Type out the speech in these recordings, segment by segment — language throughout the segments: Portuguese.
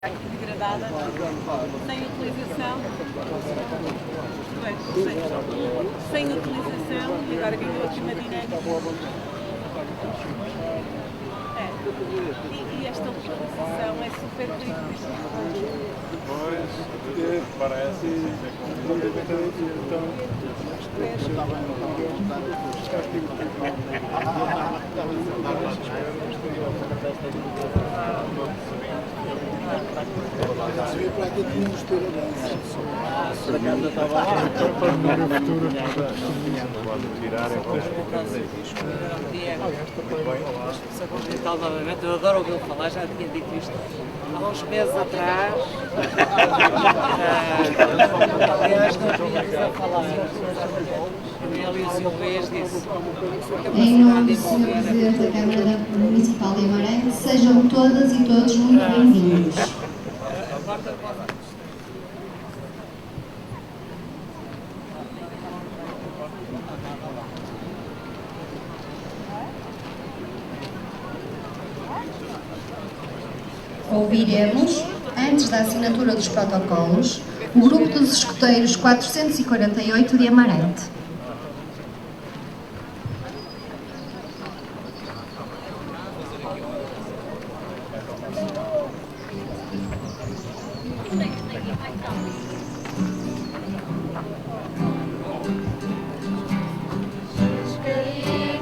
degradada, sem utilização, sem utilização, e agora ganhou aqui uma dinâmica. E esta utilização é super perigosa. Pois, parece Subir para aqui tínhamos ter a dança. por acaso eu estava lá para no futuro pode tirar novamente, eu adoro ouvi-lo falar, já tinha dito isto há uns meses atrás. Aliás, nós vínhamos a falar. Ele e o Sr. Reis disse. Em nome do Sr. Presidente da Câmara Municipal de Guimarães, sejam todas e todos muito bem-vindos. Ouviremos, antes da assinatura dos protocolos, o grupo dos escoteiros 448 de Amarante.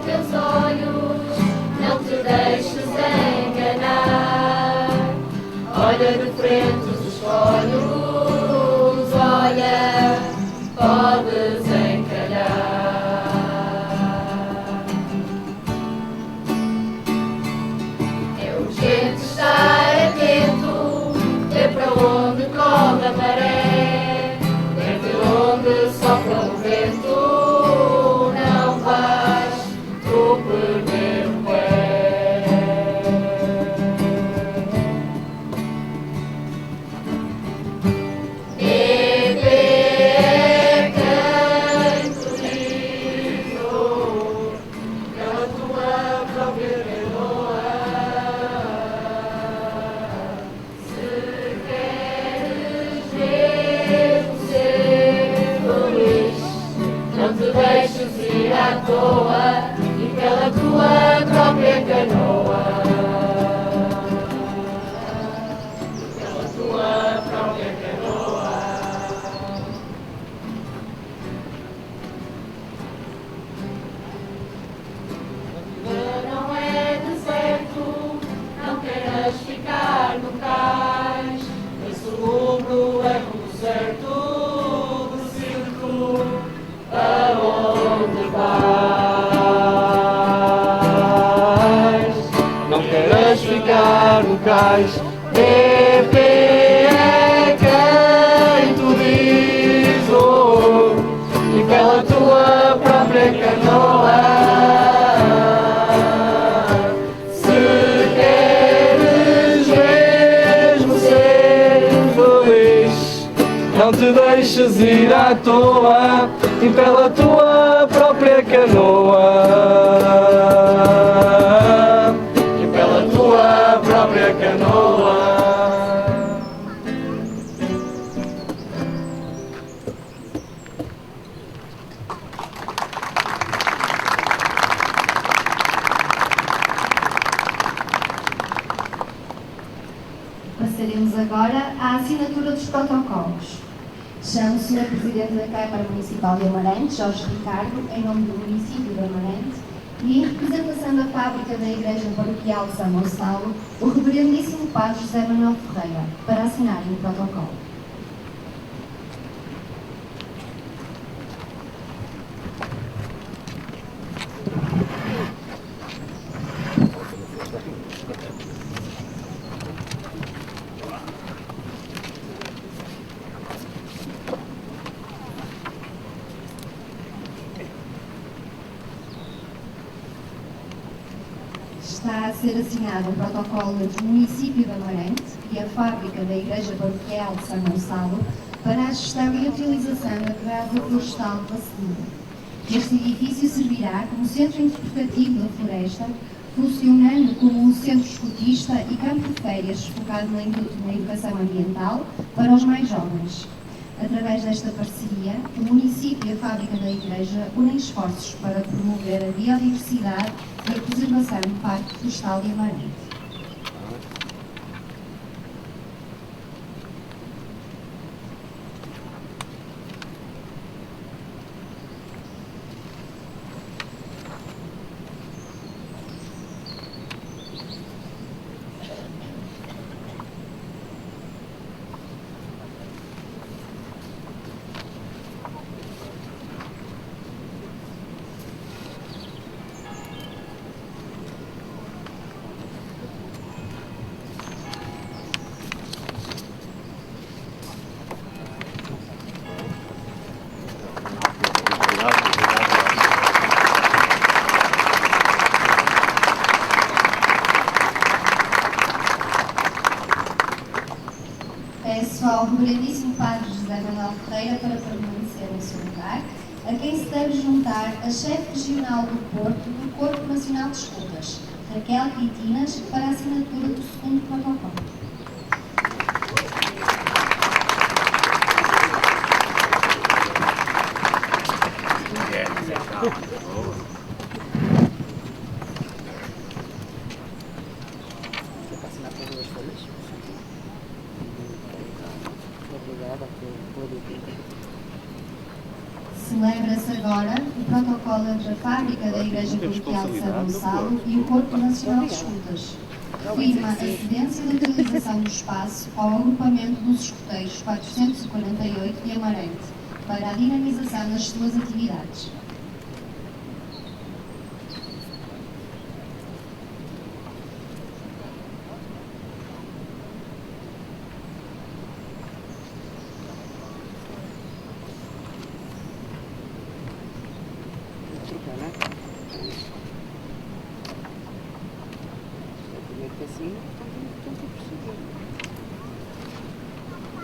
Teus olhos, não te deixes enganar. Olha de frente os olhos, olha, podes encalhar. É urgente estar atento, ver para onde corre a maré, ver de onde sopra o vento. Não vais tu perder o pé. Bebê é quem te guiou pela tua própria canoa. Se queres mesmo ser feliz, não te deixes ir à toa e pela tua própria canoa. Pela tua própria canoa. Não é deserto, não queiras ficar no cais. Esse rubro é o certo, decide-te aonde vais. Não queiras ficar no cais. Bebê é quem tu diz, oh, e pela tua própria canoa. Se queres mesmo ser feliz, não te deixes ir à toa e pela tua própria canoa. E pela tua própria canoa. Passaremos agora à assinatura dos protocolos. Chamo o Sr. Presidente da Câmara Municipal de Amarante, Jorge Ricardo, em nome do município de Amarante, e em representação da fábrica da Igreja Paroquial de São Gonçalo, o Reverendíssimo Padre José Manuel Ferreira, para assinarem o protocolo. Está a ser assinado um protocolo entre o município de Amarante e a fábrica da Igreja Paroquial de São Gonçalo para a gestão e utilização da Casa Florestal de Vacelina. Este edifício servirá como centro interpretativo da floresta, funcionando como um centro escotista e campo de férias focado na educação ambiental para os mais jovens. Através desta parceria, o município e a fábrica da igreja unem esforços para promover a biodiversidade e a preservação do Parque Florestal de Amarante. Peço ao Reverendíssimo Padre José Manuel Ferreira para permanecer em seu lugar, a quem se deve juntar a chefe regional do Porto do Corpo Nacional de Escutas, Raquel Quitinas, para a assinatura do segundo protocolo. Celebra-se agora o protocolo entre a fábrica da Igreja Paroquial de São Gonçalo e o Corpo Nacional de Escutas. Firma a cedência da utilização do espaço ao agrupamento dos escuteiros 448 de Amarante para a dinamização das suas atividades.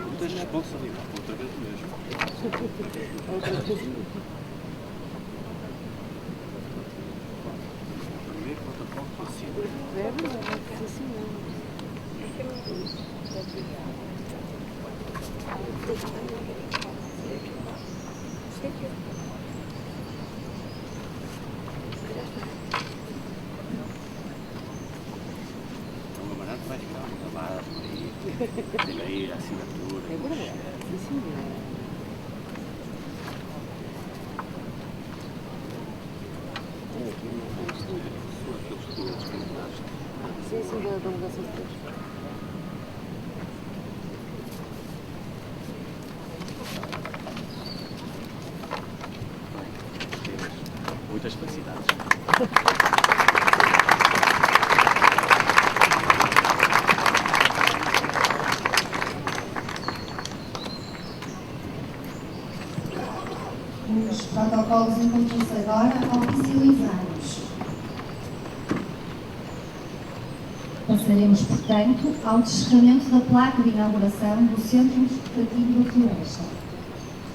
Muitas responsabilidades, outra vez mesmo. Primeiro protocolo possível. Então, o Amarante vai ficar muito trabalho aí, tem aí a assinatura. É verdade, sim senhor. Sim, sim, da mudança de texto. Muitas felicidades. Os protocolos encontram-se agora oficializados. Passaremos, portanto, ao descerramento da placa de inauguração do Centro Interpretativo da Floresta.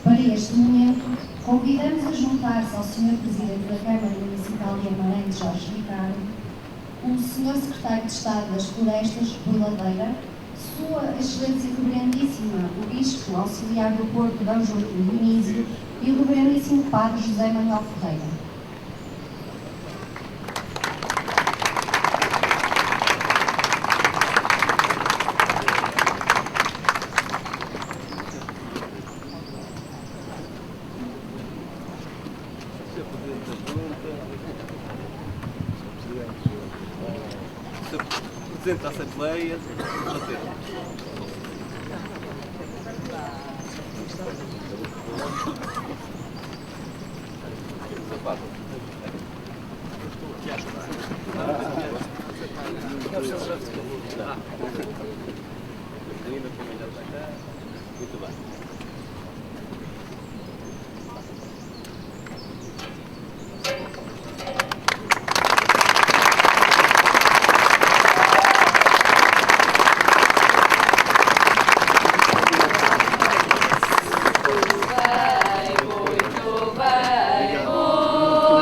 Para este momento, convidamos a juntar-se ao Sr. Presidente da Câmara Municipal de Amarante, Jorge Ricardo, o Sr. Secretário de Estado das Florestas, Rui Ladeira, Sua Excelência Reverendíssima, o Bispo Auxiliar do Porto, D. Joaquim Dionísio, e o Reverendíssimo Padre José Manuel Ferreira. Presidente da Assembleia, muito bem.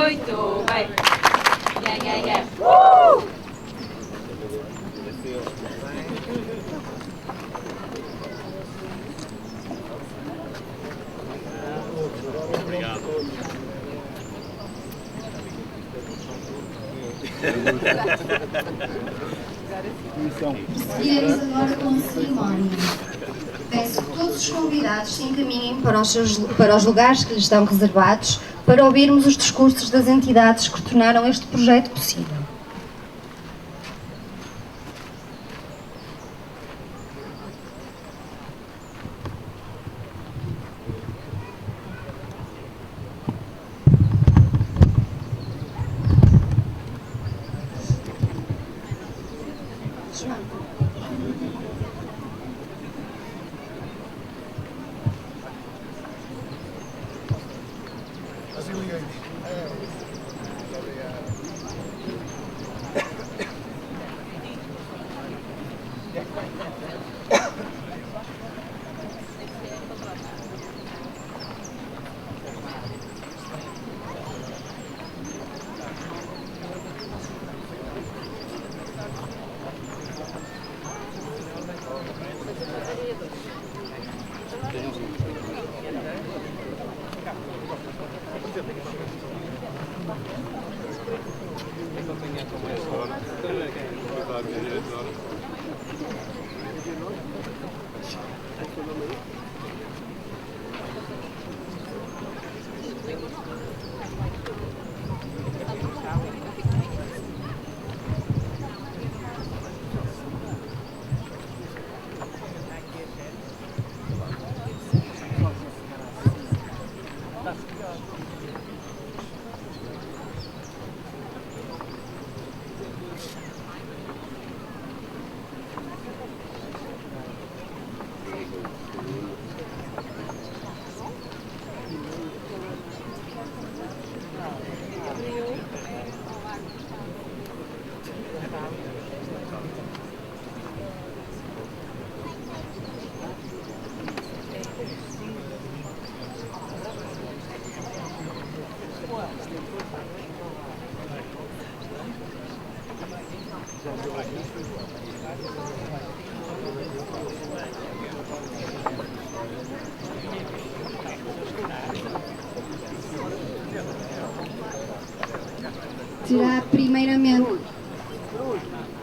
Muito bem. Yeah, yeah, yeah. Seguiremos agora com a cerimónia. Peço que todos os convidados se encaminhem para os lugares que lhes estão reservados para ouvirmos os discursos das entidades que tornaram este projeto possível.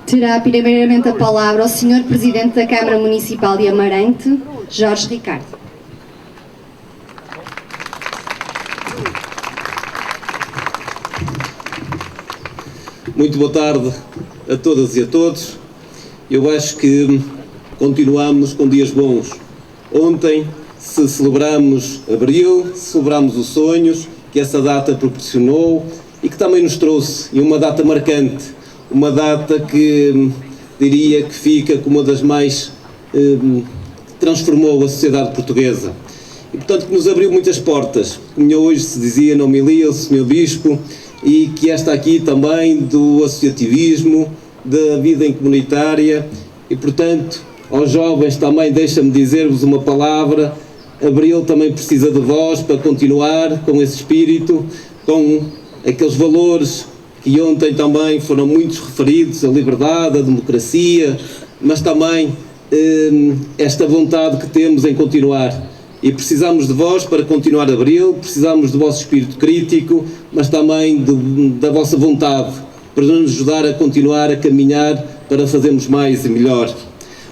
Terá primeiramente a palavra o Sr. Presidente da Câmara Municipal de Amarante, Jorge Ricardo. Muito boa tarde a todas e a todos. Eu acho que continuamos com dias bons. Ontem se celebramos Abril, celebramos os sonhos que essa data proporcionou e que também nos trouxe, e uma data marcante, uma data que diria que fica como uma das mais que transformou a sociedade portuguesa e portanto que nos abriu muitas portas, como hoje se dizia na homilia o Sr. Bispo, e que esta aqui também do associativismo, da vida em comunitária, e portanto aos jovens também deixa-me dizer-vos uma palavra: Abril também precisa de vós para continuar com esse espírito, com aqueles valores que ontem também foram muitos referidos, a liberdade, a democracia, mas também esta vontade que temos em continuar. E precisamos de vós para continuar Abril, precisamos do vosso espírito crítico, mas também da vossa vontade, para nos ajudar a continuar a caminhar para fazermos mais e melhor.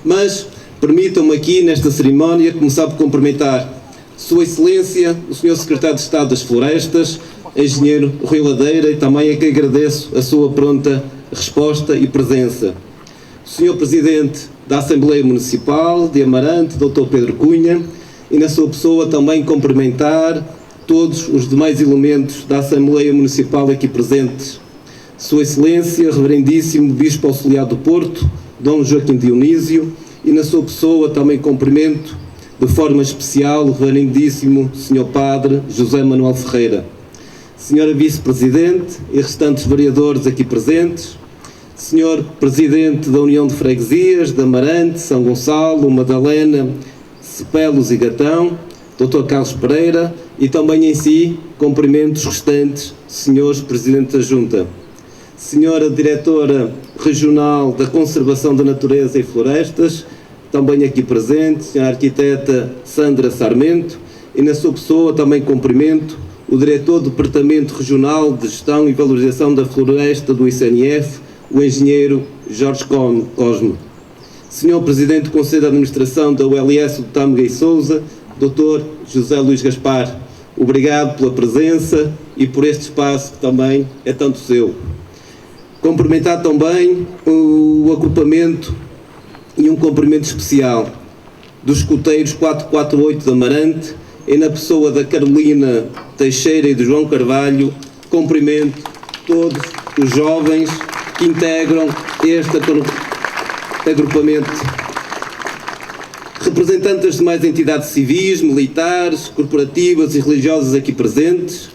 Mas permitam-me aqui, nesta cerimónia, começar por cumprimentar Sua Excelência, o Sr. Secretário de Estado das Florestas, Engenheiro Rui Ladeira, e também a que agradeço a sua pronta resposta e presença. O Sr. Presidente da Assembleia Municipal de Amarante, Dr. Pedro Cunha, e na sua pessoa também cumprimentar todos os demais elementos da Assembleia Municipal aqui presentes. Sua Excelência, Reverendíssimo Bispo Auxiliar do Porto, Dom Joaquim Dionísio, e na sua pessoa também cumprimento de forma especial o Reverendíssimo Sr. Padre José Manuel Ferreira. Senhora Vice-Presidente e restantes vereadores aqui presentes, Senhor Presidente da União de Freguesias de Amarante, São Gonçalo, Madalena, Cepelos e Gatão, Dr. Carlos Pereira, e também em si cumprimento os restantes Senhores Presidentes da Junta. Senhora Diretora Regional da Conservação da Natureza e Florestas, também aqui presente, Senhora Arquiteta Sandra Sarmento, e na sua pessoa também cumprimento o diretor do Departamento Regional de Gestão e Valorização da Floresta do ICNF, o engenheiro Jorge Cosme. Senhor Presidente do Conselho de Administração da ULS do Tâmega e Sousa, Dr. José Luís Gaspar, obrigado pela presença e por este espaço que também é tanto seu. Cumprimentar também o agrupamento e um cumprimento especial dos escuteiros 448 de Amarante, e na pessoa da Carolina Teixeira e do João Carvalho, cumprimento todos os jovens que integram este agrupamento. Representantes das demais entidades civis, militares, corporativas e religiosas aqui presentes,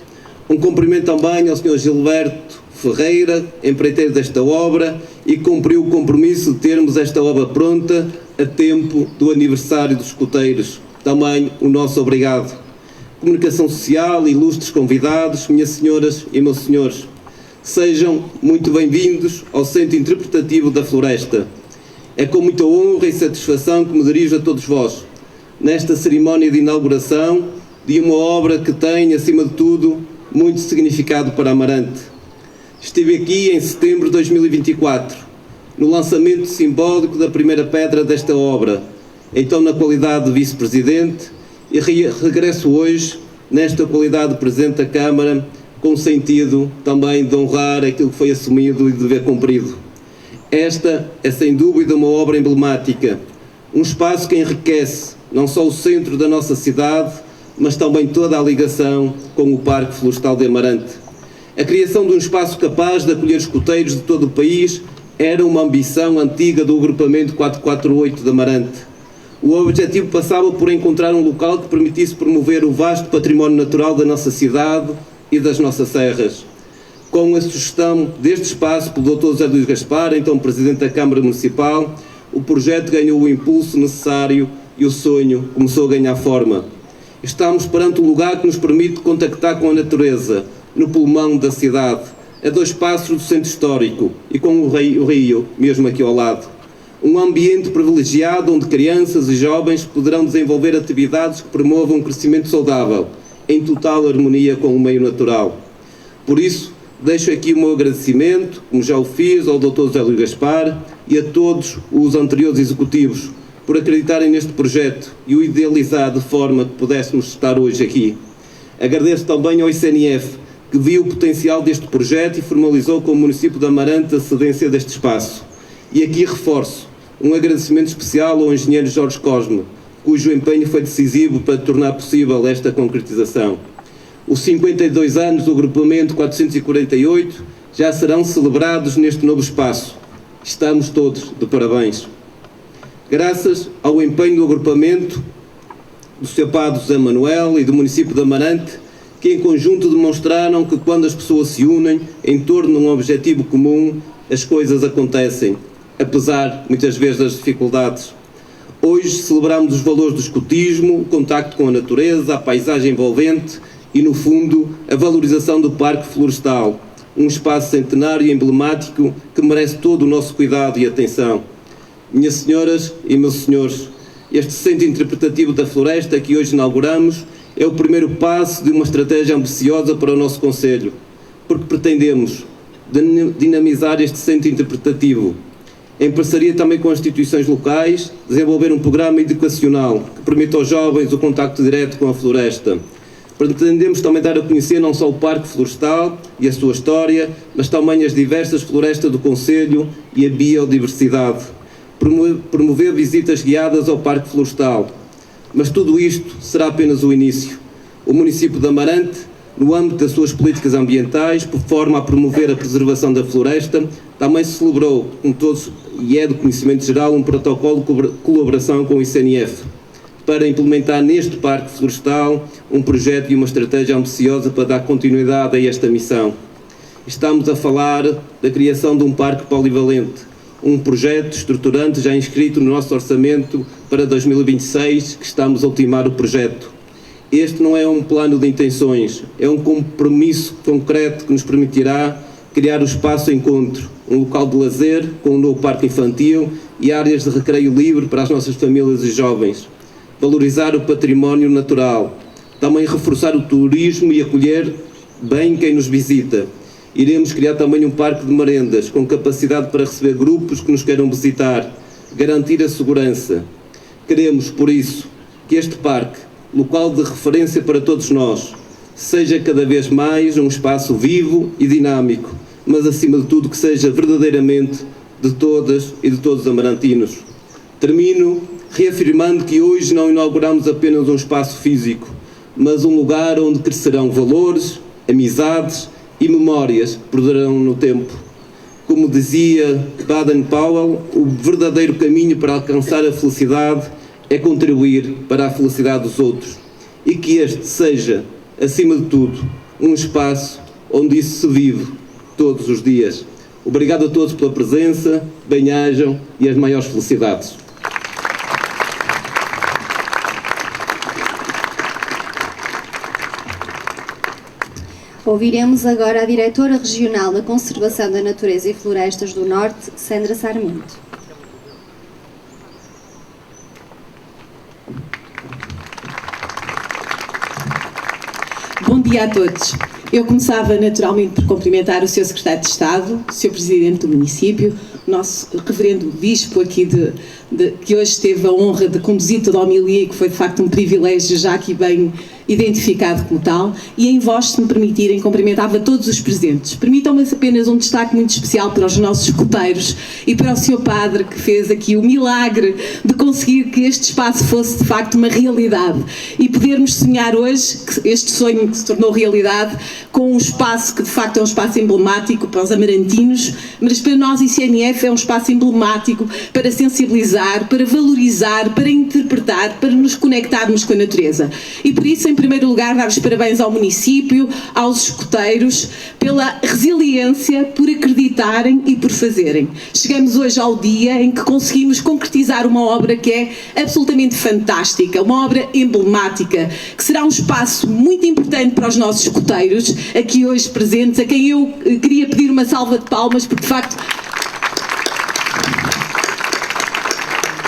um cumprimento também ao Sr. Gilberto Ferreira, empreiteiro desta obra, e cumpriu o compromisso de termos esta obra pronta a tempo do aniversário dos escuteiros. Também o nosso obrigado. Comunicação Social, ilustres convidados, minhas senhoras e meus senhores, sejam muito bem-vindos ao Centro Interpretativo da Floresta. É com muita honra e satisfação que me dirijo a todos vós, nesta cerimónia de inauguração de uma obra que tem, acima de tudo, muito significado para Amarante. Estive aqui em setembro de 2024, no lançamento simbólico da primeira pedra desta obra, então na qualidade de vice-presidente, e regresso hoje nesta qualidade de presidente da Câmara, com o sentido também de honrar aquilo que foi assumido e de dever cumprido. Esta é sem dúvida uma obra emblemática, um espaço que enriquece não só o centro da nossa cidade, mas também toda a ligação com o Parque Florestal de Amarante. A criação de um espaço capaz de acolher escuteiros de todo o país era uma ambição antiga do agrupamento 448 de Amarante. O objetivo passava por encontrar um local que permitisse promover o vasto património natural da nossa cidade e das nossas serras. Com a sugestão deste espaço pelo Dr. José Luís Gaspar, então Presidente da Câmara Municipal, o projeto ganhou o impulso necessário e o sonho começou a ganhar forma. Estamos perante um lugar que nos permite contactar com a natureza, no pulmão da cidade, a 2 passos do centro histórico e com o rio, mesmo aqui ao lado. Um ambiente privilegiado onde crianças e jovens poderão desenvolver atividades que promovam um crescimento saudável, em total harmonia com o meio natural. Por isso, deixo aqui o meu agradecimento, como já o fiz, ao Dr. José Luís Gaspar e a todos os anteriores executivos por acreditarem neste projeto e o idealizar de forma que pudéssemos estar hoje aqui. Agradeço também ao ICNF, que viu o potencial deste projeto e formalizou com o município de Amarante a cedência deste espaço. E aqui reforço um agradecimento especial ao engenheiro Jorge Cosme, cujo empenho foi decisivo para tornar possível esta concretização. Os 52 anos do agrupamento 448 já serão celebrados neste novo espaço. Estamos todos de parabéns. Graças ao empenho do agrupamento, do Sr. Padre José Manuel e do município de Amarante, que em conjunto demonstraram que quando as pessoas se unem em torno de um objetivo comum, as coisas acontecem, apesar muitas vezes das dificuldades. Hoje celebramos os valores do escutismo, o contacto com a natureza, a paisagem envolvente e, no fundo, a valorização do Parque Florestal, um espaço centenário e emblemático que merece todo o nosso cuidado e atenção. Minhas senhoras e meus senhores, este Centro Interpretativo da Floresta que hoje inauguramos é o primeiro passo de uma estratégia ambiciosa para o nosso Concelho, porque pretendemos dinamizar este Centro Interpretativo, em parceria também com as instituições locais, desenvolver um programa educacional que permita aos jovens o contacto direto com a floresta. Pretendemos também dar a conhecer não só o Parque Florestal e a sua história, mas também as diversas florestas do Concelho e a biodiversidade. Promover visitas guiadas ao Parque Florestal. Mas tudo isto será apenas o início. O município de Amarante, no âmbito das suas políticas ambientais, por forma a promover a preservação da floresta, também se celebrou, com todos, e é do conhecimento geral, um protocolo de colaboração com o ICNF, para implementar neste Parque Florestal um projeto e uma estratégia ambiciosa para dar continuidade a esta missão. Estamos a falar da criação de um parque polivalente, um projeto estruturante já inscrito no nosso orçamento para 2026, que estamos a ultimar o projeto. Este não é um plano de intenções, é um compromisso concreto que nos permitirá criar o espaço encontro, um local de lazer com um novo parque infantil e áreas de recreio livre para as nossas famílias e jovens. Valorizar o património natural, também reforçar o turismo e acolher bem quem nos visita. Iremos criar também um parque de merendas com capacidade para receber grupos que nos queiram visitar, garantir a segurança. Queremos, por isso, que este parque, local de referência para todos nós, seja cada vez mais um espaço vivo e dinâmico, mas acima de tudo que seja verdadeiramente de todas e de todos os amarantinos. Termino reafirmando que hoje não inauguramos apenas um espaço físico, mas um lugar onde crescerão valores, amizades e memórias que perderão no tempo. Como dizia Baden-Powell, o verdadeiro caminho para alcançar a felicidade é contribuir para a felicidade dos outros, e que este seja, acima de tudo, um espaço onde isso se vive todos os dias. Obrigado a todos pela presença, bem-ajam e as maiores felicidades. Ouviremos agora a Diretora Regional da Conservação da Natureza e Florestas do Norte, Sandra Sarmento. Bom dia a todos. Eu começava naturalmente por cumprimentar o Sr. Secretário de Estado, o Sr. Presidente do município, o nosso reverendo Bispo aqui que hoje teve a honra de conduzir toda a homilia e que foi de facto um privilégio já aqui bem identificado como tal, e em vós, se me permitirem, cumprimentava todos os presentes. Permitam-me apenas um destaque muito especial para os nossos escuteiros e para o Sr. Padre, que fez aqui o milagre de conseguir que este espaço fosse de facto uma realidade e podermos sonhar hoje, este sonho que se tornou realidade, com um espaço que de facto é um espaço emblemático para os amarantinos, mas para nós ICNF é um espaço emblemático para sensibilizar, para valorizar, para interpretar, para nos conectarmos com a natureza. E por isso, em primeiro lugar, dar os parabéns ao município, aos escuteiros, pela resiliência, por acreditarem e por fazerem. Chegamos hoje ao dia em que conseguimos concretizar uma obra que é absolutamente fantástica, uma obra emblemática, que será um espaço muito importante para os nossos escuteiros, aqui hoje presentes, a quem eu queria pedir uma salva de palmas, porque de facto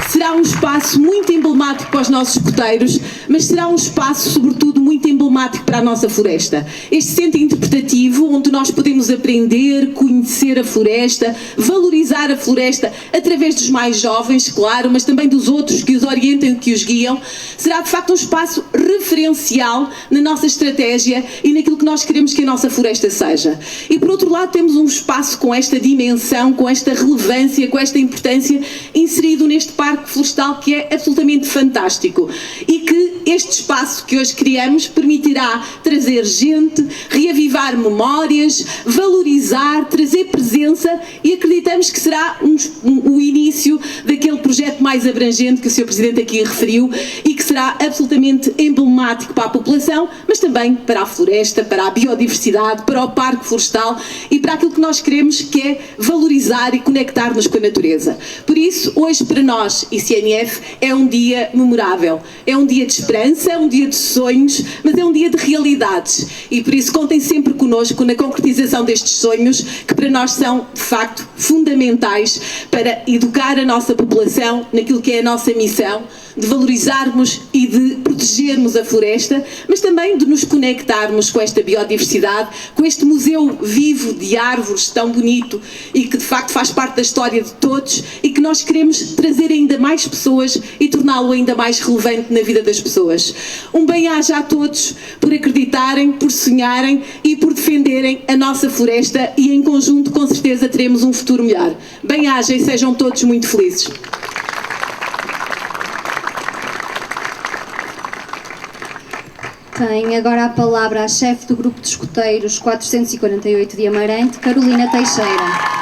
será um espaço muito emblemático para os nossos escuteiros, mas será um espaço, sobretudo, muito emblemático para a nossa floresta. Este centro interpretativo, onde nós podemos aprender, conhecer a floresta, valorizar a floresta através dos mais jovens, claro, mas também dos outros que os orientam e que os guiam, será de facto um espaço referencial na nossa estratégia e naquilo que nós queremos que a nossa floresta seja. E por outro lado temos um espaço com esta dimensão, com esta relevância, com esta importância, inserido neste parque florestal que é absolutamente fantástico e que este espaço que hoje criamos permitirá trazer gente, reavivar memórias, valorizar, trazer presença, e acreditamos que será o início daquele projeto mais abrangente que o Sr. Presidente aqui referiu e que será absolutamente emblemático para a população, mas também para a floresta, para a biodiversidade, para o parque florestal e para aquilo que nós queremos, que é valorizar e conectar-nos com a natureza. Por isso, hoje para nós, ICNF, é um dia memorável, é um dia de esperança, é um dia de sonhos, mas é um dia de realidades, e por isso contem sempre connosco na concretização destes sonhos, que para nós são de facto fundamentais para educar a nossa população naquilo que é a nossa missão, de valorizarmos e de protegermos a floresta, mas também de nos conectarmos com esta biodiversidade, com este museu vivo de árvores tão bonito e que de facto faz parte da história de todos e que nós queremos trazer ainda mais pessoas e torná-lo ainda mais relevante na vida das pessoas. Um bem-aja a todos por acreditarem, por sonharem e por defenderem a nossa floresta, e em conjunto com certeza teremos um futuro melhor. Bem-aja e sejam todos muito felizes. Tem agora a palavra a chefe do Grupo de Escuteiros 448 de Amarante, Carolina Teixeira.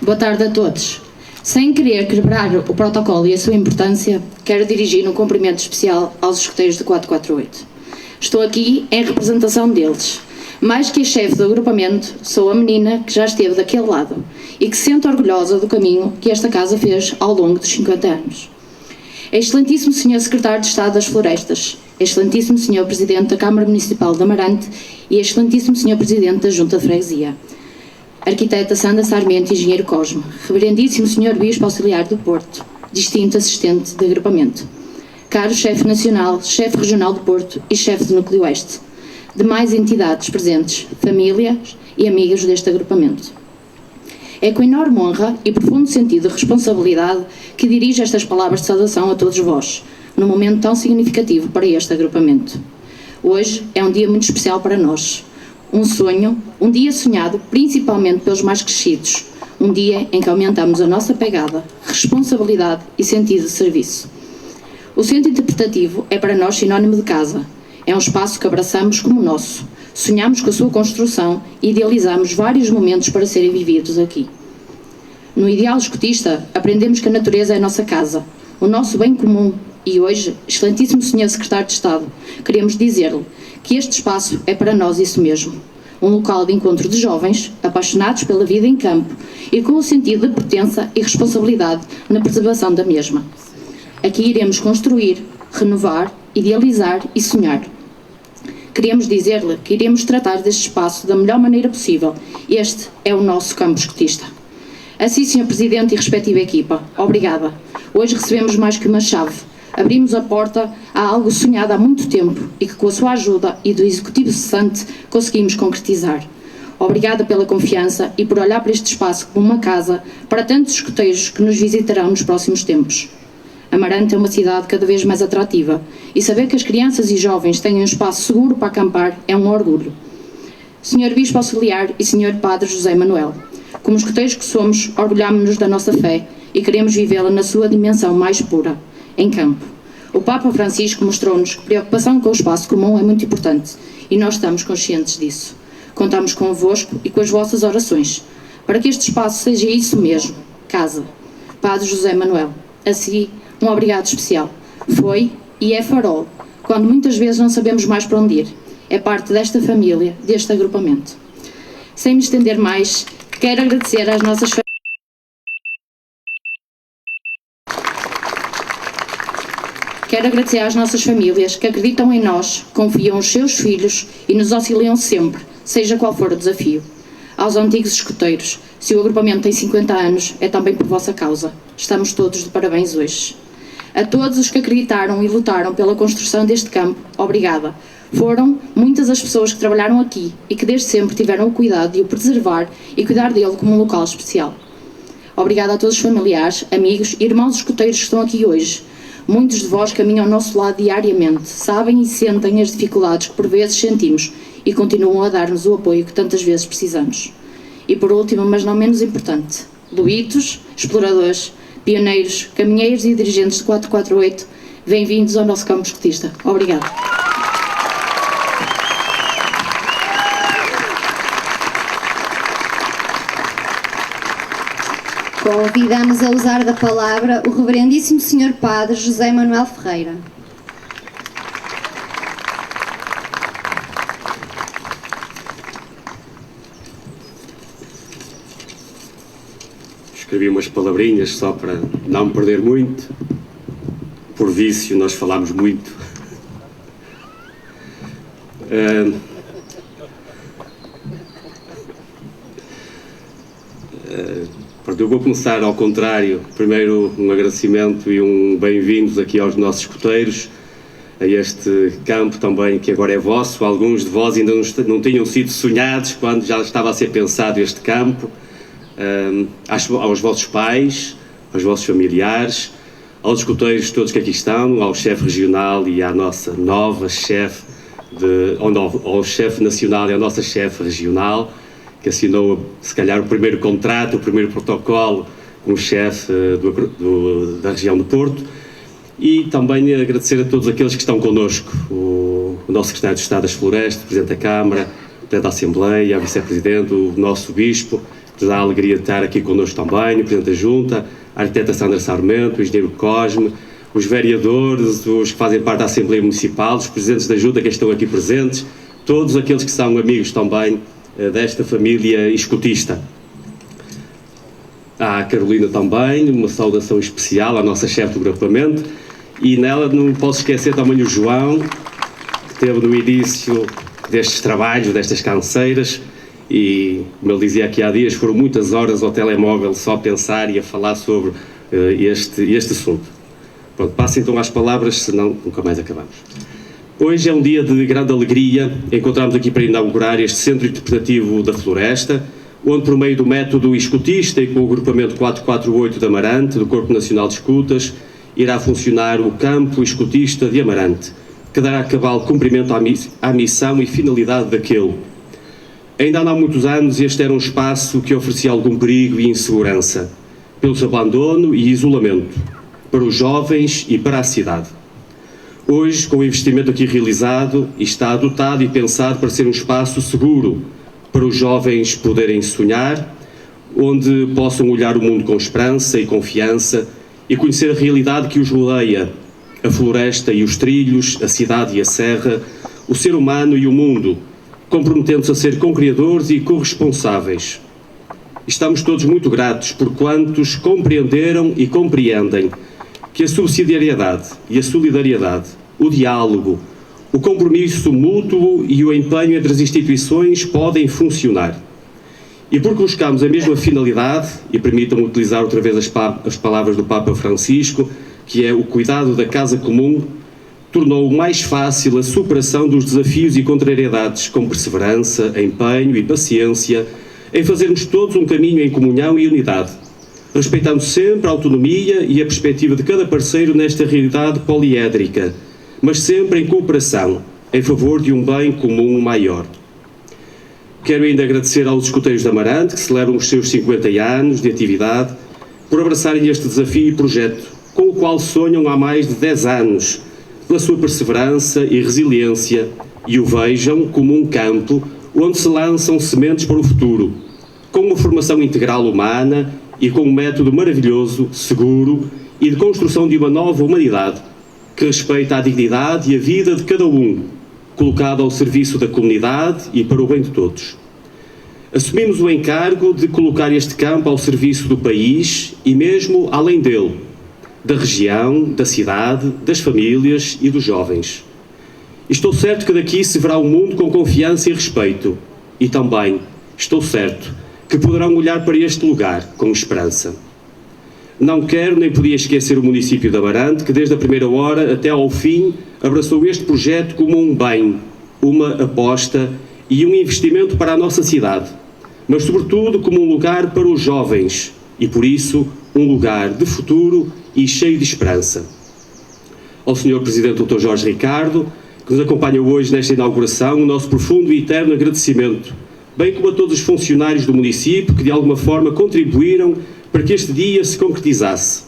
Boa tarde a todos. Sem querer quebrar o protocolo e a sua importância, quero dirigir um cumprimento especial aos escuteiros de 448. Estou aqui em representação deles. Mais que a chefe do agrupamento, sou a menina que já esteve daquele lado e que se sente orgulhosa do caminho que esta casa fez ao longo dos 50 anos. Excelentíssimo Sr. Secretário de Estado das Florestas, Excelentíssimo Sr. Presidente da Câmara Municipal de Amarante e Excelentíssimo Sr. Presidente da Junta de Freguesia, Arquiteta Sandra Sarmento e Engenheiro Cosme, Reverendíssimo Sr. Bispo Auxiliar do Porto, distinto assistente de agrupamento. Caro chefe nacional, chefe regional do Porto e chefe do Núcleo Oeste, demais entidades presentes, famílias e amigos deste agrupamento. É com enorme honra e profundo sentido de responsabilidade que dirijo estas palavras de saudação a todos vós, num momento tão significativo para este agrupamento. Hoje é um dia muito especial para nós. Um sonho, um dia sonhado principalmente pelos mais crescidos. Um dia em que aumentamos a nossa pegada, responsabilidade e sentido de serviço. O centro interpretativo é para nós sinónimo de casa. É um espaço que abraçamos como nosso. Sonhamos com a sua construção e idealizamos vários momentos para serem vividos aqui. No ideal escotista, aprendemos que a natureza é a nossa casa, o nosso bem comum. E hoje, excelentíssimo Sr. Secretário de Estado, queremos dizer-lhe que este espaço é para nós isso mesmo. Um local de encontro de jovens, apaixonados pela vida em campo e com o sentido de pertença e responsabilidade na preservação da mesma. Aqui iremos construir, renovar, idealizar e sonhar. Queremos dizer-lhe que iremos tratar deste espaço da melhor maneira possível. Este é o nosso campo escotista. Assim, Sr. Presidente e respectiva equipa, obrigada. Hoje recebemos mais que uma chave. Abrimos a porta a algo sonhado há muito tempo e que, com a sua ajuda e do Executivo cessante, conseguimos concretizar. Obrigada pela confiança e por olhar para este espaço como uma casa para tantos escoteiros que nos visitarão nos próximos tempos. Amarante é uma cidade cada vez mais atrativa e saber que as crianças e jovens têm um espaço seguro para acampar é um orgulho. Sr. Bispo Auxiliar e Sr. Padre José Manuel, como escoteiros que somos, orgulhamos-nos da nossa fé e queremos vivê-la na sua dimensão mais pura, em campo. O Papa Francisco mostrou-nos que preocupação com o espaço comum é muito importante e nós estamos conscientes disso. Contamos convosco e com as vossas orações para que este espaço seja isso mesmo, casa. Padre José Manuel, assim, um obrigado especial. Foi e é farol, quando muitas vezes não sabemos mais para onde ir. É parte desta família, deste agrupamento. Sem me estender mais, quero agradecer às nossas famílias. Quero agradecer às nossas famílias que acreditam em nós, confiam os seus filhos e nos auxiliam sempre, seja qual for o desafio. Aos antigos escoteiros, se o agrupamento tem 50 anos, é também por vossa causa. Estamos todos de parabéns hoje. A todos os que acreditaram e lutaram pela construção deste campo, obrigada. Foram muitas as pessoas que trabalharam aqui e que desde sempre tiveram o cuidado de o preservar e cuidar dele como um local especial. Obrigada a todos os familiares, amigos e irmãos escoteiros que estão aqui hoje. Muitos de vós caminham ao nosso lado diariamente, sabem e sentem as dificuldades que por vezes sentimos e continuam a dar-nos o apoio que tantas vezes precisamos. E por último, mas não menos importante, lobitos, exploradores, pioneiros, caminheiros e dirigentes de 448, bem-vindos ao nosso campo escotista. Obrigada. Convidamos a usar da palavra o Reverendíssimo Sr. Padre José Manuel Ferreira. Escrevi umas palavrinhas só para não me perder muito. Por vício, nós falamos muito. Eu vou começar ao contrário. Primeiro, um agradecimento e um bem-vindos aqui aos nossos escoteiros, a este campo também que agora é vosso. Alguns de vós ainda não tinham sido sonhados quando já estava a ser pensado este campo. Aos vossos pais, aos vossos familiares, aos escoteiros todos que aqui estão, ao chefe regional e à nossa nova chefe, ao chefe nacional e à nossa chefe regional, que assinou, se calhar, o primeiro contrato, o primeiro protocolo com o chefe da região do Porto. E também agradecer a todos aqueles que estão connosco, o nosso secretário de Estado das Florestas, o Presidente da Câmara, o Presidente da Assembleia, a Vice-Presidente, o nosso Bispo, que nos dá a alegria de estar aqui connosco também, o Presidente da Junta, a arquiteta Sandra Sarmento, o Engenheiro Cosme, os vereadores, os que fazem parte da Assembleia Municipal, os Presidentes da Junta que estão aqui presentes, todos aqueles que são amigos também desta família escotista. À Carolina também, uma saudação especial à nossa chefe do agrupamento, e nela não posso esquecer também o João, que esteve no início destes trabalhos, destas canseiras, e, como ele dizia aqui há dias, foram muitas horas ao telemóvel só a pensar e a falar sobre este assunto. Pronto, passo então às palavras, senão nunca mais acabamos. Hoje é um dia de grande alegria, encontramos aqui para inaugurar este Centro Interpretativo da Floresta, onde por meio do método escutista e com o agrupamento 448 de Amarante, do Corpo Nacional de Escutas, irá funcionar o campo escutista de Amarante, que dará cabal cumprimento à missão e finalidade daquele. Ainda há muitos anos este era um espaço que oferecia algum perigo e insegurança, pelo seu abandono e isolamento, para os jovens e para a cidade. Hoje, com o investimento aqui realizado, está dotado e pensado para ser um espaço seguro, para os jovens poderem sonhar, onde possam olhar o mundo com esperança e confiança e conhecer a realidade que os rodeia, a floresta e os trilhos, a cidade e a serra, o ser humano e o mundo, comprometendo-se a ser co-criadores e corresponsáveis. Estamos todos muito gratos por quantos compreenderam e compreendem que a subsidiariedade e a solidariedade, o diálogo, o compromisso mútuo e o empenho entre as instituições podem funcionar. E porque buscamos a mesma finalidade, e permitam-me utilizar outra vez as palavras do Papa Francisco, que é o cuidado da casa comum, tornou mais fácil a superação dos desafios e contrariedades com perseverança, empenho e paciência, em fazermos todos um caminho em comunhão e unidade, respeitando sempre a autonomia e a perspectiva de cada parceiro nesta realidade poliédrica, mas sempre em cooperação, em favor de um bem comum maior. Quero ainda agradecer aos escuteiros de Amarante, que celebram os seus 50 anos de atividade, por abraçarem este desafio e projeto, com o qual sonham há mais de 10 anos, pela sua perseverança e resiliência, e o vejam como um campo onde se lançam sementes para o futuro, com uma formação integral humana e com um método maravilhoso, seguro e de construção de uma nova humanidade, que respeita a dignidade e a vida de cada um, colocado ao serviço da comunidade e para o bem de todos. Assumimos o encargo de colocar este campo ao serviço do país e mesmo além dele, da região, da cidade, das famílias e dos jovens. Estou certo que daqui se verá o mundo com confiança e respeito, e também estou certo que poderão olhar para este lugar com esperança. Não quero nem podia esquecer o município de Amarante, que desde a primeira hora até ao fim abraçou este projeto como um bem, uma aposta e um investimento para a nossa cidade, mas sobretudo como um lugar para os jovens e, por isso, um lugar de futuro e cheio de esperança. Ao Sr. Presidente Dr. Jorge Ricardo, que nos acompanha hoje nesta inauguração, o nosso profundo e eterno agradecimento, bem como a todos os funcionários do município que de alguma forma contribuíram para que este dia se concretizasse.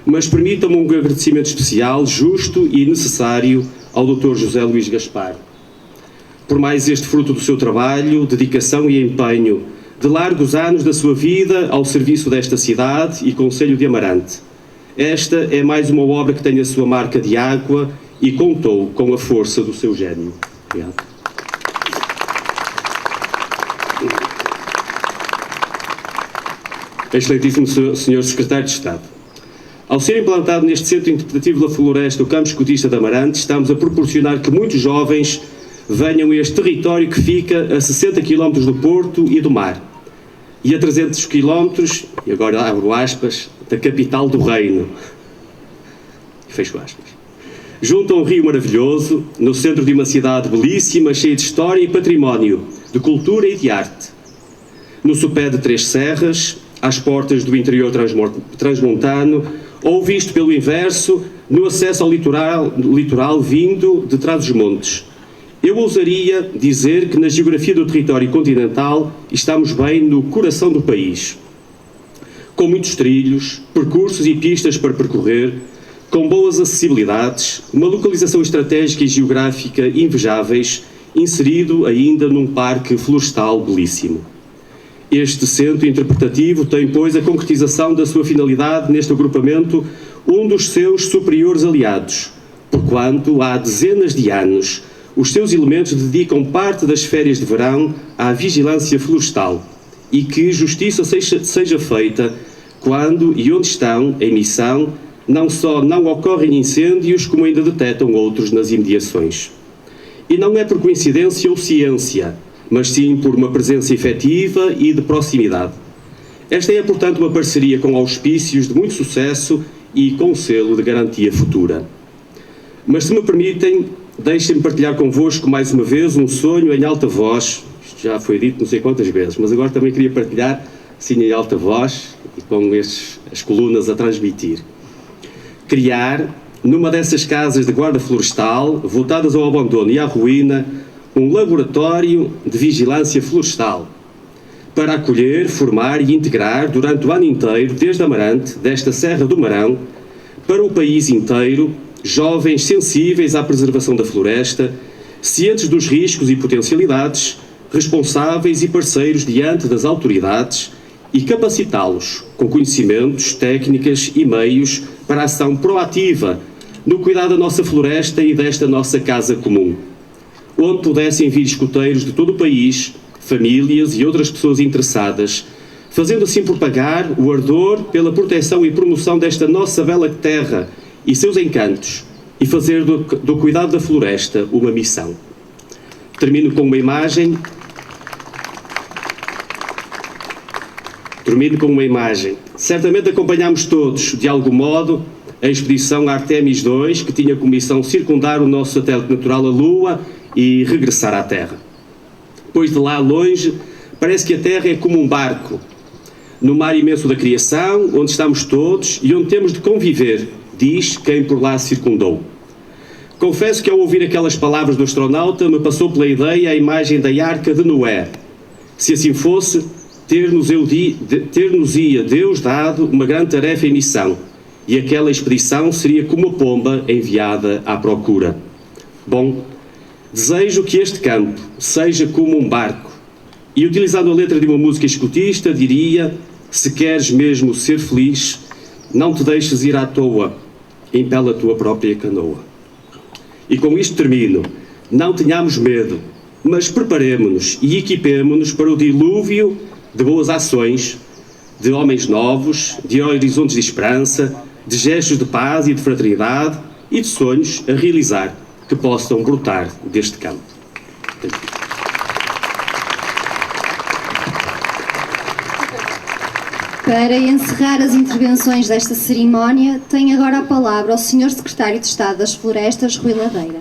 Mas permitam-me um agradecimento especial, justo e necessário ao Dr. José Luís Gaspar, por mais este fruto do seu trabalho, dedicação e empenho, de largos anos da sua vida ao serviço desta cidade e concelho de Amarante. Esta é mais uma obra que tem a sua marca de água e contou com a força do seu gênio. Obrigado. Excelentíssimo Sr. Secretário de Estado, ao ser implantado neste Centro Interpretativo da Floresta o Campo Escutista de Amarante, estamos a proporcionar que muitos jovens venham a este território que fica a 60 km do Porto e do mar, e a 300 km, e agora abro aspas, da capital do reino. Fecho aspas. Junto a um rio maravilhoso, no centro de uma cidade belíssima, cheia de história e património, de cultura e de arte. No sopé de 3 serras, às portas do interior transmontano, ou visto pelo inverso, no acesso ao litoral vindo de Trás-os-Montes. Eu ousaria dizer que na geografia do território continental estamos bem no coração do país, com muitos trilhos, percursos e pistas para percorrer, com boas acessibilidades, uma localização estratégica e geográfica invejáveis, inserido ainda num parque florestal belíssimo. Este centro interpretativo tem, pois, a concretização da sua finalidade neste agrupamento, um dos seus superiores aliados, porquanto há dezenas de anos os seus elementos dedicam parte das férias de verão à vigilância florestal e que justiça seja feita quando e onde estão em missão, não só não ocorrem incêndios, como ainda detectam outros nas imediações. E não é por coincidência ou ciência, mas sim por uma presença efetiva e de proximidade. Esta é, portanto, uma parceria com auspícios de muito sucesso e com selo de garantia futura. Mas, se me permitem, deixem-me partilhar convosco mais uma vez um sonho em alta voz. Isto já foi dito não sei quantas vezes, mas agora também queria partilhar, sim, em alta voz e com as colunas a transmitir. Criar, numa dessas casas de guarda florestal, voltadas ao abandono e à ruína, um laboratório de vigilância florestal, para acolher, formar e integrar durante o ano inteiro, desde Amarante, desta Serra do Marão, para o país inteiro, jovens sensíveis à preservação da floresta, cientes dos riscos e potencialidades, responsáveis e parceiros diante das autoridades e capacitá-los com conhecimentos, técnicas e meios para a ação proativa no cuidado da nossa floresta e desta nossa casa comum, onde pudessem vir escuteiros de todo o país, famílias e outras pessoas interessadas, fazendo assim propagar o ardor pela proteção e promoção desta nossa bela terra e seus encantos, e fazer do cuidado da floresta uma missão. Termino com uma imagem. Certamente acompanhámos todos, de algum modo, a expedição Artemis II, que tinha como missão circundar o nosso satélite natural, a Lua, e regressar à Terra. Pois de lá longe, parece que a Terra é como um barco, no mar imenso da criação, onde estamos todos e onde temos de conviver, diz quem por lá circundou. Confesso que ao ouvir aquelas palavras do astronauta, me passou pela ideia a imagem da Arca de Noé. Se assim fosse, ter-nos-ia Deus dado uma grande tarefa e missão, e aquela expedição seria como a pomba enviada à procura. Bom, desejo que este campo seja como um barco, e utilizando a letra de uma música escotista, diria: se queres mesmo ser feliz, não te deixes ir à toa, impela a tua própria canoa. E com isto termino. Não tenhamos medo, mas preparemo-nos e equipemo-nos para o dilúvio de boas ações, de homens novos, de horizontes de esperança, de gestos de paz e de fraternidade e de sonhos a realizar que possam brotar deste campo. Para encerrar as intervenções desta cerimónia, tenho agora a palavra ao Sr. Secretário de Estado das Florestas, Rui Ladeira.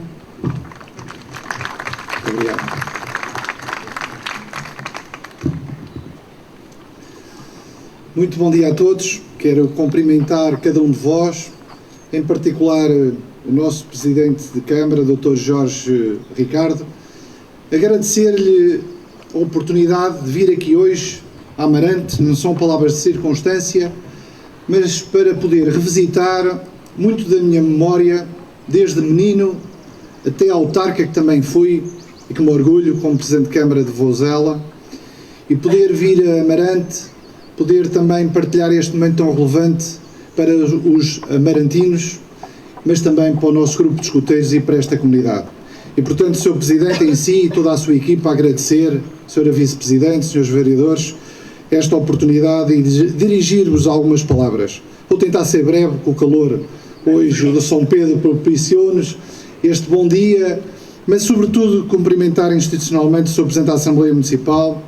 Obrigado. Muito bom dia a todos. Quero cumprimentar cada um de vós, em particular o nosso Presidente de Câmara, Dr. Jorge Ricardo, agradecer-lhe a oportunidade de vir aqui hoje a Amarante. Não são palavras de circunstância, mas para poder revisitar muito da minha memória, desde menino até autarca que também fui e que me orgulho como Presidente de Câmara de Vozela, e poder vir a Amarante, poder também partilhar este momento tão relevante para os amarantinos, mas também para o nosso grupo de escuteiros e para esta comunidade. E, portanto, Sr. Presidente em si e toda a sua equipa, agradecer, Sra. Vice-Presidente, Srs. Vereadores, esta oportunidade e dirigir-vos algumas palavras. Vou tentar ser breve, com o calor hoje o de São Pedro propiciou-nos este bom dia, mas sobretudo cumprimentar institucionalmente o Sr. Presidente da Assembleia Municipal,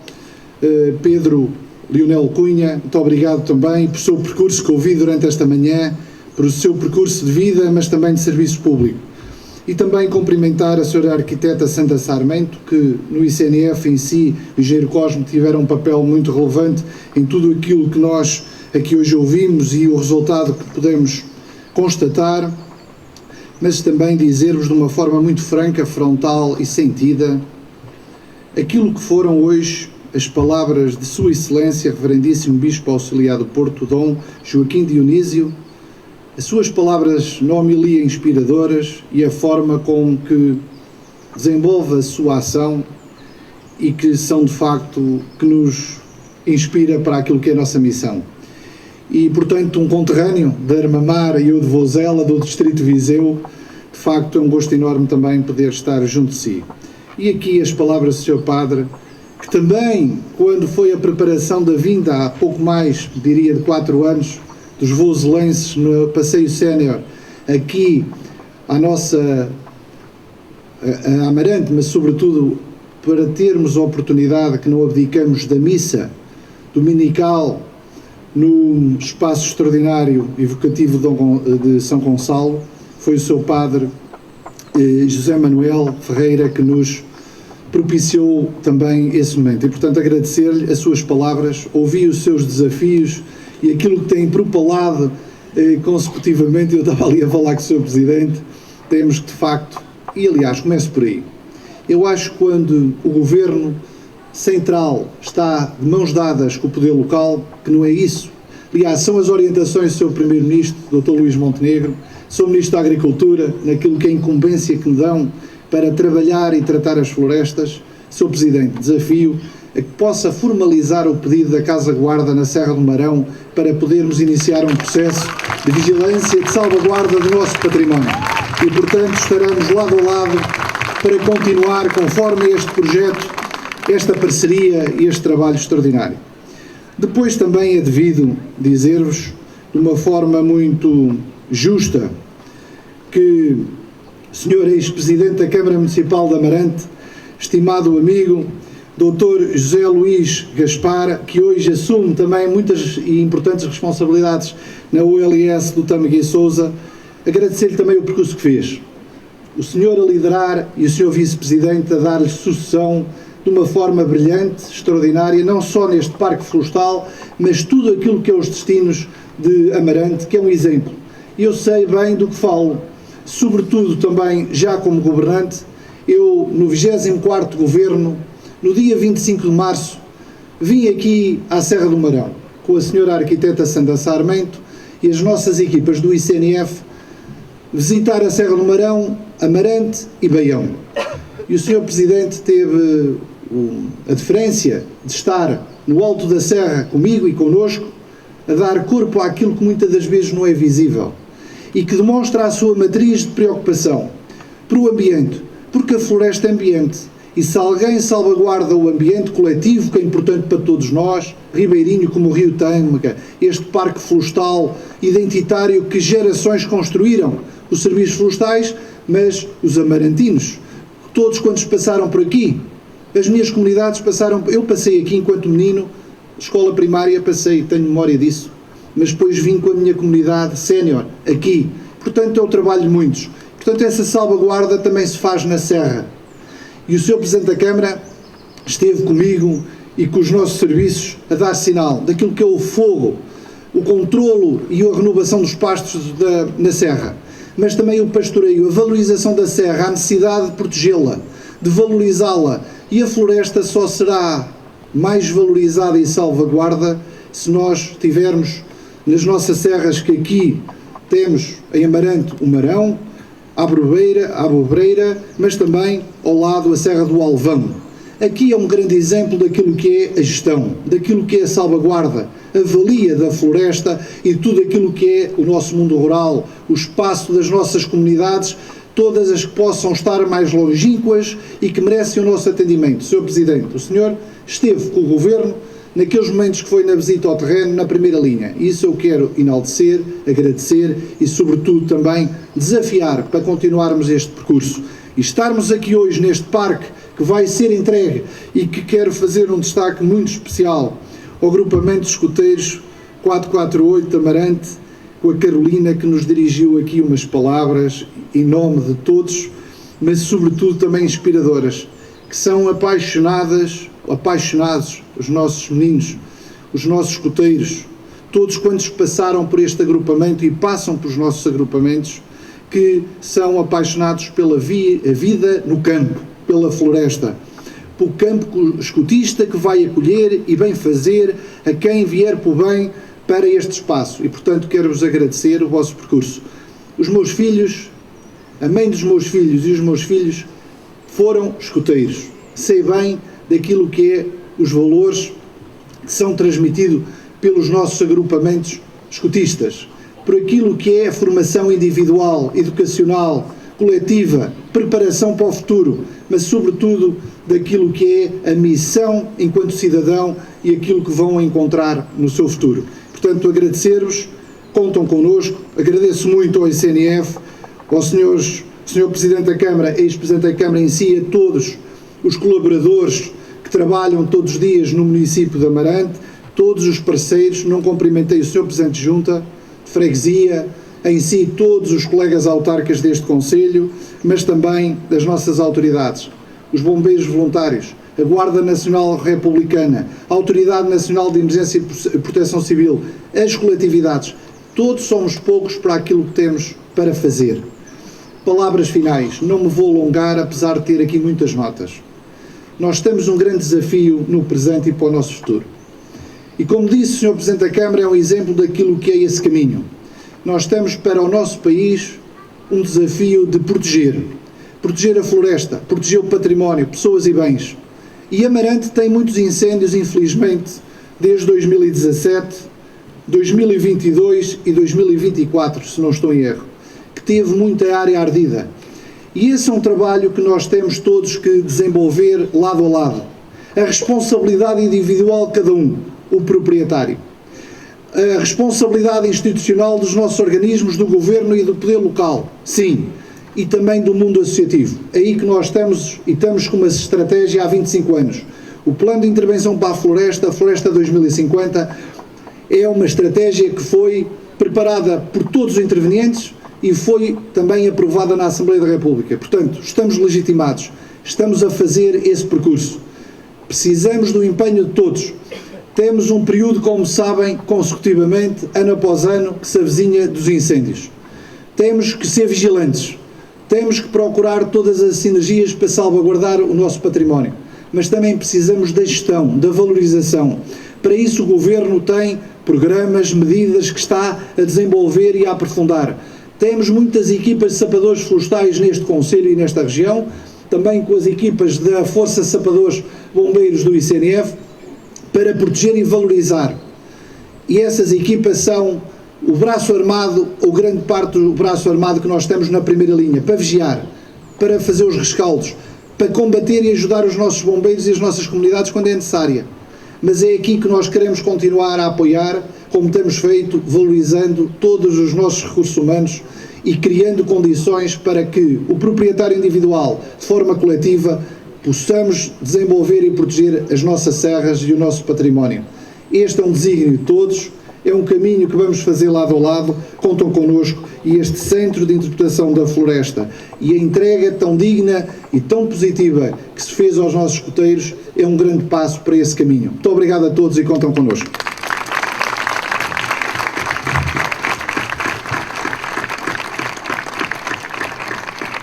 Pedro Leonel Cunha. Muito obrigado também por seu percurso que ouvi durante esta manhã, por o seu percurso de vida, mas também de serviço público. E também cumprimentar a Sra. Arquiteta Sandra Sarmento, que no ICNF em si, o Engenheiro Cosme, tiveram um papel muito relevante em tudo aquilo que nós aqui hoje ouvimos e o resultado que podemos constatar, mas também dizer-vos de uma forma muito franca, frontal e sentida aquilo que foram hoje as palavras de Sua Excelência, Reverendíssimo Bispo Auxiliar do Porto, Dom Joaquim Dionísio, as suas palavras na homilia inspiradoras e a forma com que desenvolve a sua ação e que são de facto que nos inspira para aquilo que é a nossa missão. E portanto um conterrâneo de Armamar e eu de Vozela, do Distrito de Viseu, de facto é um gosto enorme também poder estar junto de si. E aqui as palavras do Sr. Padre, que também quando foi a preparação da vinda há pouco mais, diria de 4 anos, dos vozelenses no Passeio Sénior, aqui à nossa a Amarante, mas sobretudo para termos a oportunidade que não abdicamos da missa dominical no espaço extraordinário e evocativo de São Gonçalo. Foi o seu padre José Manuel Ferreira que nos propiciou também esse momento. E, portanto, agradecer-lhe as suas palavras, ouvi os seus desafios e aquilo que tem propalado consecutivamente. Eu estava ali a falar com o Sr. Presidente, temos que, de facto, e aliás, começo por aí. Eu acho que quando o Governo Central está de mãos dadas com o poder local, que não é isso. Aliás, são as orientações do Sr. Primeiro-Ministro, Dr. Luís Montenegro, Sr. Ministro da Agricultura, naquilo que é a incumbência que me dão para trabalhar e tratar as florestas. Sr. Presidente, desafio a que possa formalizar o pedido da Casa Guarda na Serra do Marão para podermos iniciar um processo de vigilância e de salvaguarda do nosso património. E, portanto, estaremos lado a lado para continuar conforme este projeto, esta parceria e este trabalho extraordinário. Depois também é devido dizer-vos, de uma forma muito justa, que o Sr. ex-presidente da Câmara Municipal de Amarante, estimado amigo, Dr. José Luís Gaspar, que hoje assume também muitas e importantes responsabilidades na OLS do Tâmega e Sousa, agradecer-lhe também o percurso que fez. O senhor a liderar e o Sr. Vice-Presidente a dar-lhe sucessão de uma forma brilhante, extraordinária, não só neste Parque Florestal, mas tudo aquilo que é os destinos de Amarante, que é um exemplo. Eu sei bem do que falo, sobretudo também já como governante. Eu, no 24º Governo, no dia 25 de março, vim aqui à Serra do Marão, com a senhora arquiteta Sandra Sarmento e as nossas equipas do ICNF, visitar a Serra do Marão, Amarante e Baião. E o Sr. Presidente teve a deferência de estar no alto da serra comigo e connosco, a dar corpo àquilo que muitas das vezes não é visível e que demonstra a sua matriz de preocupação para o ambiente, porque a floresta é ambiente. E se alguém salvaguarda o ambiente coletivo, que é importante para todos nós, ribeirinho como o Rio Tâmega, este parque florestal identitário que gerações construíram, os serviços florestais, mas os amarantinos, todos quantos passaram por aqui, as minhas comunidades passaram, eu passei aqui enquanto menino, escola primária passei, tenho memória disso, mas depois vim com a minha comunidade sénior aqui, portanto é o trabalho de muitos. Portanto, essa salvaguarda também se faz na serra. E o Sr. Presidente da Câmara esteve comigo e com os nossos serviços a dar sinal daquilo que é o fogo, o controlo e a renovação dos pastos na serra, mas também o pastoreio, a valorização da serra, a necessidade de protegê-la, de valorizá-la, e a floresta só será mais valorizada e salvaguarda se nós tivermos nas nossas serras, que aqui temos em Amarante o Marão, a Abobreira, mas também ao lado a Serra do Alvão. Aqui é um grande exemplo daquilo que é a gestão, daquilo que é a salvaguarda, a valia da floresta e tudo aquilo que é o nosso mundo rural, o espaço das nossas comunidades, todas as que possam estar mais longínquas e que merecem o nosso atendimento. Sr. Presidente, o senhor esteve com o Governo naqueles momentos que foi na visita ao terreno, na primeira linha. Isso eu quero enaltecer, agradecer e, sobretudo, também desafiar para continuarmos este percurso. E estarmos aqui hoje neste parque que vai ser entregue e que quero fazer um destaque muito especial ao agrupamento de escuteiros 448 Amarante, com a Carolina, que nos dirigiu aqui umas palavras em nome de todos, mas sobretudo também inspiradoras, que são apaixonados, os nossos meninos, os nossos escuteiros, todos quantos passaram por este agrupamento e passam pelos nossos agrupamentos, que são apaixonados pela vida no campo, pela floresta, pelo campo escutista que vai acolher e bem fazer a quem vier por bem para este espaço. E, portanto, quero-vos agradecer o vosso percurso. Os meus filhos, a mãe dos meus filhos e os meus filhos foram escuteiros. Sei bem daquilo que é os valores que são transmitidos pelos nossos agrupamentos escutistas, por aquilo que é a formação individual, educacional, coletiva, preparação para o futuro, mas sobretudo daquilo que é a missão enquanto cidadão e aquilo que vão encontrar no seu futuro. Portanto, agradecer-vos, contam connosco, agradeço muito ao ICNF, ao Sr. Presidente da Câmara, ex-Presidente da Câmara em si, a todos os colaboradores que trabalham todos os dias no município de Amarante, todos os parceiros, não cumprimentei o Sr. Presidente de Junta, de Freguesia, em si todos os colegas autarcas deste Conselho, mas também das nossas autoridades, os bombeiros voluntários, a Guarda Nacional Republicana, a Autoridade Nacional de Emergência e Proteção Civil, as coletividades. Todos somos poucos para aquilo que temos para fazer. Palavras finais, não me vou alongar, apesar de ter aqui muitas notas. Nós temos um grande desafio no presente e para o nosso futuro. E como disse o Sr. Presidente da Câmara, é um exemplo daquilo que é esse caminho. Nós temos para o nosso país um desafio de proteger a floresta, proteger o património, pessoas e bens. E Amarante tem muitos incêndios, infelizmente, desde 2017, 2022 e 2024, se não estou em erro, que teve muita área ardida. E esse é um trabalho que nós temos todos que desenvolver lado a lado. A responsabilidade individual de cada um, o proprietário. A responsabilidade institucional dos nossos organismos, do Governo e do poder local, sim, e também do mundo associativo. É aí que nós estamos e estamos com uma estratégia há 25 anos. O Plano de Intervenção para a Floresta 2050, é uma estratégia que foi preparada por todos os intervenientes e foi também aprovada na Assembleia da República. Portanto, estamos legitimados, estamos a fazer esse percurso. Precisamos do empenho de todos. Temos um período, como sabem, consecutivamente, ano após ano, que se avizinha dos incêndios. Temos que ser vigilantes, temos que procurar todas as sinergias para salvaguardar o nosso património, mas também precisamos da gestão, da valorização. Para isso o Governo tem programas, medidas que está a desenvolver e a aprofundar. Temos muitas equipas de sapadores florestais neste Conselho e nesta região, também com as equipas da Força Sapadores Bombeiros do ICNF, para proteger e valorizar. E essas equipas são o braço armado, ou grande parte do braço armado que nós temos na primeira linha, para vigiar, para fazer os rescaldos, para combater e ajudar os nossos bombeiros e as nossas comunidades quando é necessária. Mas é aqui que nós queremos continuar a apoiar, como temos feito, valorizando todos os nossos recursos humanos e criando condições para que o proprietário individual, de forma coletiva, possamos desenvolver e proteger as nossas serras e o nosso património. Este é um desígnio de todos, é um caminho que vamos fazer lado a lado, contam connosco, e este Centro de Interpretação da Floresta e a entrega tão digna e tão positiva que se fez aos nossos escuteiros é um grande passo para esse caminho. Muito obrigado a todos e contam connosco.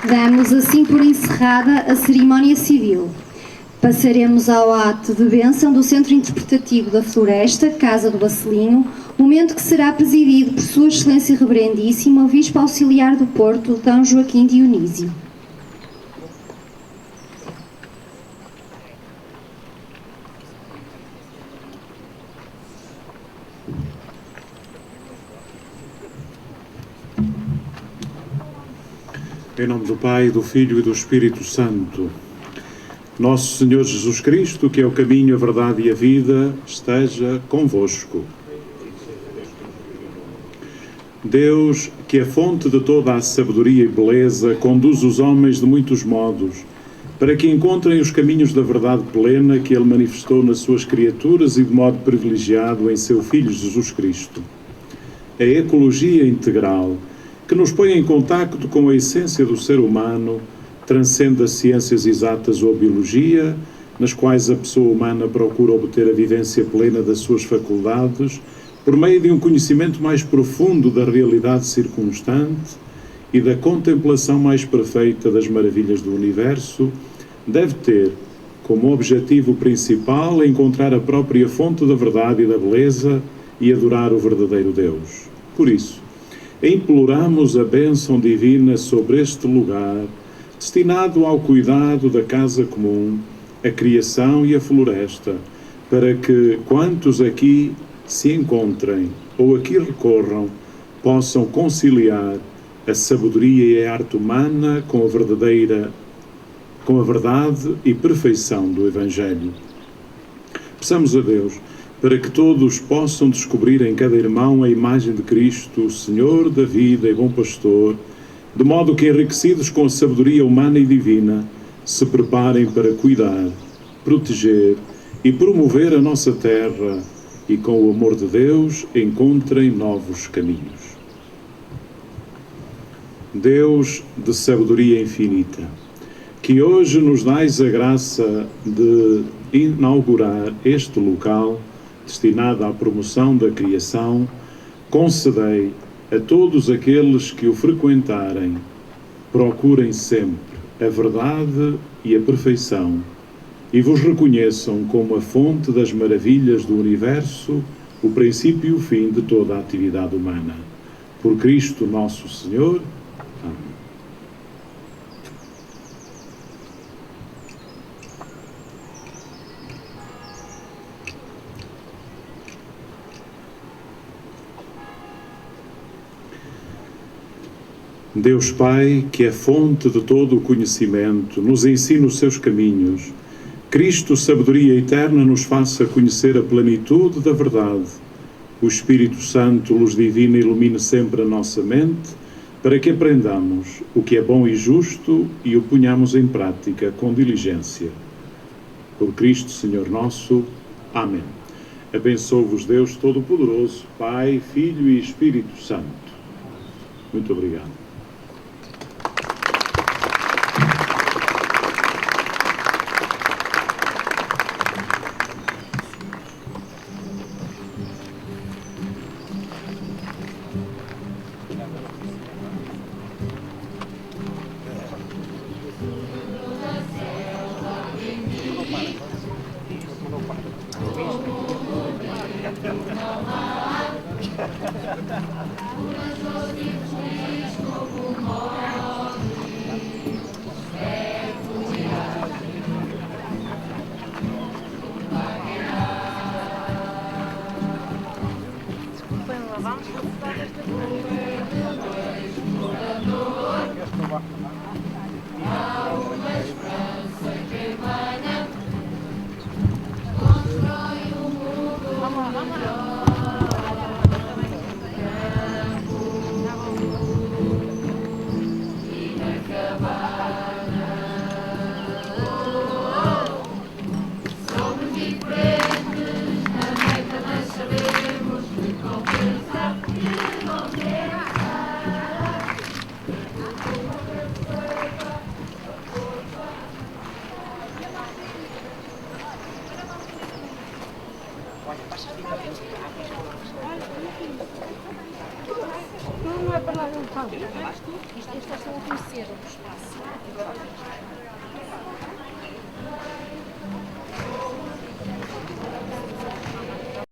Damos assim por encerrada a cerimónia civil. Passaremos ao ato de bênção do Centro Interpretativo da Floresta, Casa do Bacelinho, momento que será presidido por Sua Excelência Reverendíssima, o Bispo Auxiliar do Porto, D. Joaquim Dionísio. Em nome do Pai, do Filho e do Espírito Santo. Nosso Senhor Jesus Cristo, que é o caminho, a verdade e a vida, esteja convosco. Deus, que é fonte de toda a sabedoria e beleza, conduz os homens de muitos modos, para que encontrem os caminhos da verdade plena que Ele manifestou nas suas criaturas e de modo privilegiado em seu Filho Jesus Cristo. A ecologia integral, que nos põe em contacto com a essência do ser humano, transcende as ciências exatas ou a biologia, nas quais a pessoa humana procura obter a vivência plena das suas faculdades, por meio de um conhecimento mais profundo da realidade circunstante e da contemplação mais perfeita das maravilhas do universo, deve ter como objetivo principal encontrar a própria fonte da verdade e da beleza e adorar o verdadeiro Deus. Por isso, imploramos a bênção divina sobre este lugar, destinado ao cuidado da casa comum, a criação e a floresta, para que quantos aqui se encontrem ou aqui recorram, possam conciliar a sabedoria e a arte humana com a verdade e perfeição do Evangelho. Peçamos a Deus para que todos possam descobrir em cada irmão a imagem de Cristo, o Senhor da vida e bom pastor, de modo que, enriquecidos com a sabedoria humana e divina, se preparem para cuidar, proteger e promover a nossa terra, e com o amor de Deus encontrem novos caminhos. Deus de sabedoria infinita, que hoje nos dais a graça de inaugurar este local destinado à promoção da criação, concedei a todos aqueles que o frequentarem, procurem sempre a verdade e a perfeição e vos reconheçam como a fonte das maravilhas do universo, o princípio e o fim de toda a atividade humana. Por Cristo nosso Senhor. Amém. Deus Pai, que é fonte de todo o conhecimento, nos ensina os seus caminhos. Cristo, sabedoria eterna, nos faça conhecer a plenitude da verdade. O Espírito Santo, luz divina, ilumine sempre a nossa mente, para que aprendamos o que é bom e justo e o ponhamos em prática com diligência. Por Cristo, Senhor nosso. Amém. Abençoe-vos Deus Todo-Poderoso, Pai, Filho e Espírito Santo. Muito obrigado. Não é para lá, não está. Isto é só a conhecer o espaço.